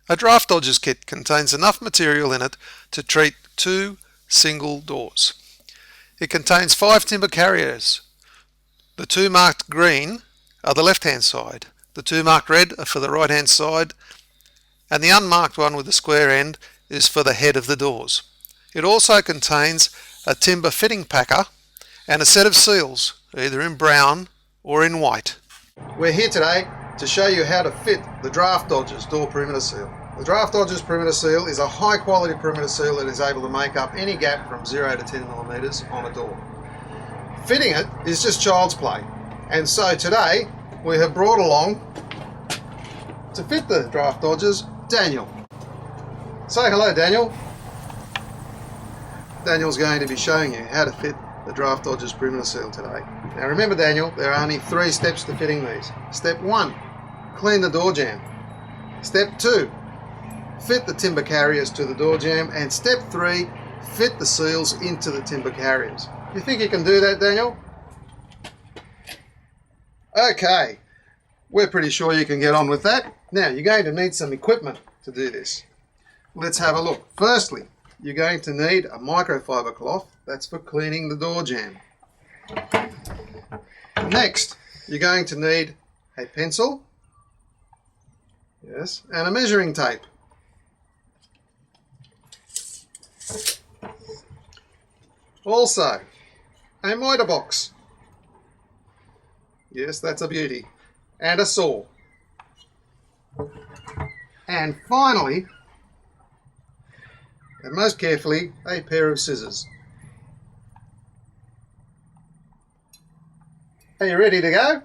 A draft dodgers kit contains enough material in it to treat 2 single doors. It contains 5 timber carriers. The 2 marked green are the left hand side, the 2 marked red are for the right hand side, and the unmarked one with the square end is for the head of the doors. It also contains a timber fitting packer and a set of seals, either in brown or in white. We're here today to show you how to fit the Draft Dodgers door perimeter seal. The Draft Dodgers perimeter seal is a high quality perimeter seal that is able to make up any gap from 0 to 10 millimeters on a door. Fitting it is just child's play, and so today we have brought along to fit the Draft Dodgers Daniel. Say hello, Daniel. Daniel's going to be showing you how to fit the Draft Dodgers perimeter seal today. Now remember, Daniel, there are only 3 steps to fitting these. Step 1, clean the door jamb. Step 2, fit the timber carriers to the door jamb. And step 3, fit the seals into the timber carriers. You think you can do that, Daniel? Okay, we're pretty sure you can get on with that. Now, you're going to need some equipment to do this. Let's have a look. Firstly, you're going to need a microfiber cloth. That's for cleaning the door jamb. Next, you're going to need a pencil, yes, and a measuring tape. Also, a miter box. Yes, that's a beauty. And a saw. And finally, and most carefully, a pair of scissors. Are you ready to go?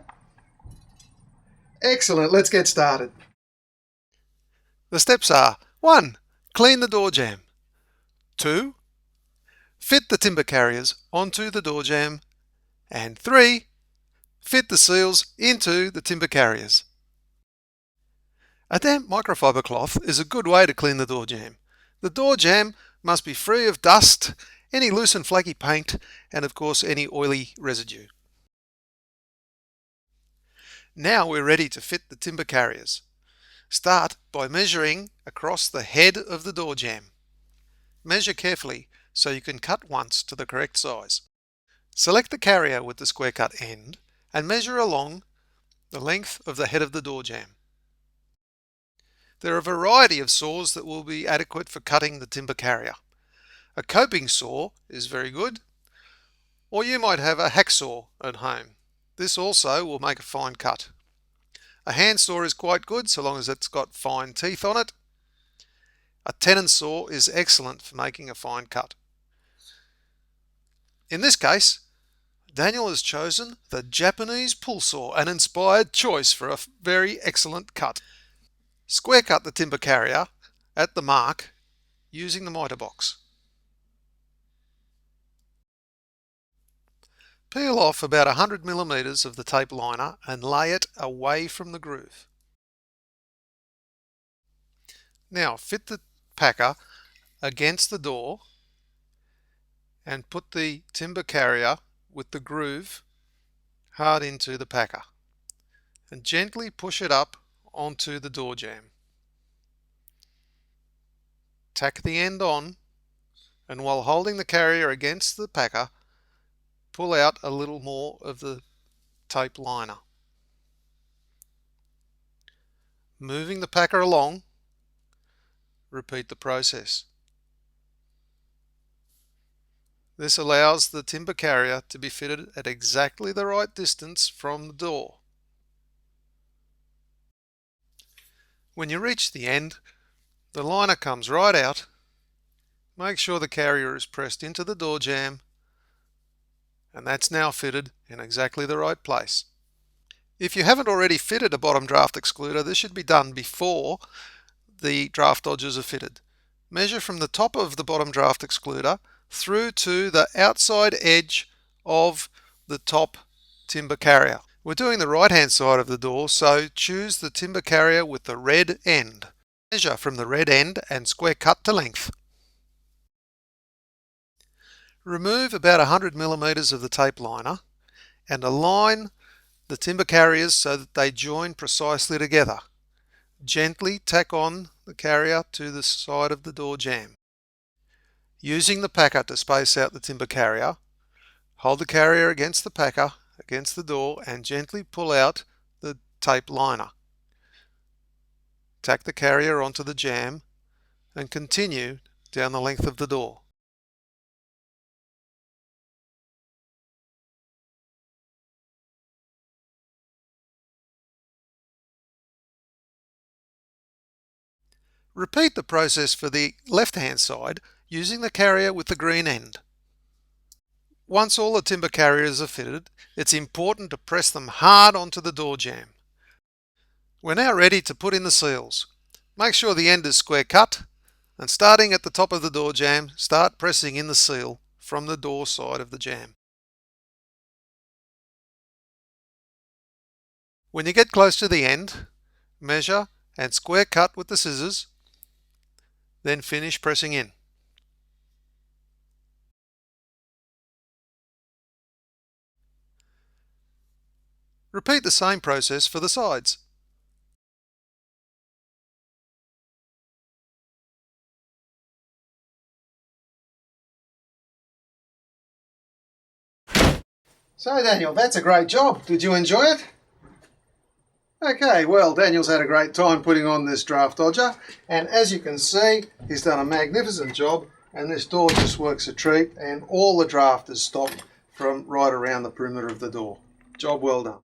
Excellent, let's get started. The steps are: 1. Clean the door jamb. 2. Fit the timber carriers onto the door jamb. And 3. Fit the seals into the timber carriers. A damp microfiber cloth is a good way to clean the door jamb. The door jamb must be free of dust, any loose and flaky paint, and of course any oily residue. Now we're ready to fit the timber carriers. Start by measuring across the head of the door jamb. Measure carefully so you can cut once to the correct size. Select the carrier with the square cut end and measure along the length of the head of the door jamb. There are a variety of saws that will be adequate for cutting the timber carrier. A coping saw is very good, or you might have a hacksaw at home. This also will make a fine cut. A handsaw is quite good so long as it's got fine teeth on it. A tenon saw is excellent for making a fine cut. In this case, Daniel has chosen the Japanese pull saw, an inspired choice for a very excellent cut. Square cut the timber carrier at the mark using the miter box. Peel off about 100 millimeters of the tape liner and lay it away from the groove. Now fit the packer against the door and put the timber carrier with the groove hard into the packer and gently push it up onto the door jamb. Tack the end on, and while holding the carrier against the packer, pull out a little more of the tape liner. Moving the packer along, repeat the process. This allows the timber carrier to be fitted at exactly the right distance from the door. When you reach the end, the liner comes right out. Make sure the carrier is pressed into the door jamb, and that's now fitted in exactly the right place. If you haven't already fitted a bottom draft excluder, this should be done before the draft dodgers are fitted. Measure from the top of the bottom draft excluder through to the outside edge of the top timber carrier. We're doing the right hand side of the door, so choose the timber carrier with the red end. Measure from the red end and square cut to length. Remove about 100 millimeters of the tape liner and align the timber carriers so that they join precisely together. Gently tack on the carrier to the side of the door jamb. Using the packer to space out the timber carrier, hold the carrier against the packer, against the door, and gently pull out the tape liner. Tack the carrier onto the jamb and continue down the length of the door. Repeat the process for the left-hand side using the carrier with the green end. Once all the timber carriers are fitted, it's important to press them hard onto the door jamb. We're now ready to put in the seals. Make sure the end is square cut, and starting at the top of the door jamb, start pressing in the seal from the door side of the jamb. When you get close to the end, measure and square cut with the scissors, then finish pressing in. Repeat the same process for the sides. So Daniel, that's a great job. Did you enjoy it? Okay, well, Daniel's had a great time putting on this draft dodger, and as you can see, he's done a magnificent job, and this door just works a treat, and all the draft is stopped from right around the perimeter of the door. Job well done.